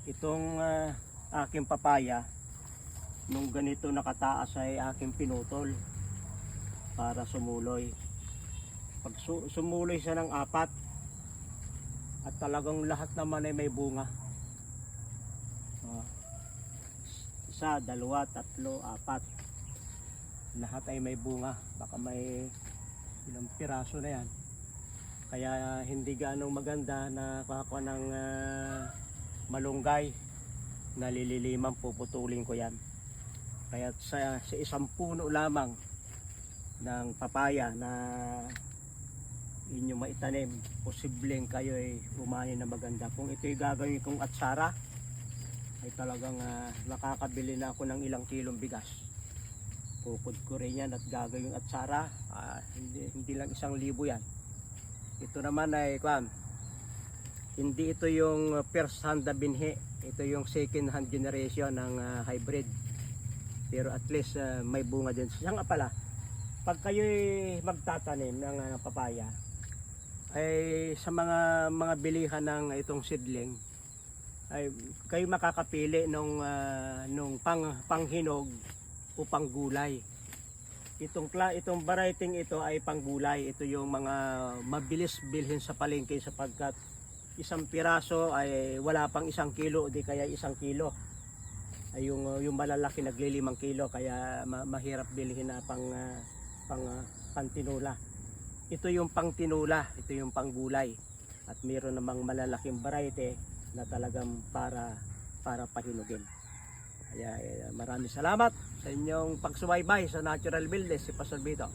Itong aking papaya, nung ganito nakataas ay aking pinutol para sumuloy. Pag sumuloy siya ng 4 at talagang lahat naman ay may bunga. 1, 2, 3, 4. Lahat ay may bunga. Baka may ilang piraso na yan. Kaya hindi ganong maganda na kuha ng malunggay. Nalililiman, puputulin ko yan. Kaya sa isang puno lamang ng papaya na inyo maitanim, posibleng kayo ay umani na maganda. Kung ito'y gagawin kong atsara, ay talagang makakabili na ako ng ilang kilong bigas. Pupud ko rin yan at gagawin atsara, hindi lang 1,000 yan. Ito naman ay hindi ito yung first hand na binhi, ito yung second hand generation ng hybrid. Pero at least may bunga din. Siya nga pala, pag kayo'y magtatanim ng papaya, ay sa mga bilihan ng itong seedling, ay kayo makakapili nung panghinog o panggulay. Itong variety ito ay panggulay. Ito yung mga mabilis bilhin sa palengke sapagkat isang piraso ay wala pang 1 kilo o di kaya 1 kilo. Ay yung malalaki nagli 5 kilo kaya mahirap bilhin na pangtinula. Ito yung pangtinula, ito yung panggulay. At mayroon namang malalaking variety na talagang para pahinugin. Kaya maraming salamat sa inyong pagsubaybay sa Natural Builders, si Pastor Vito.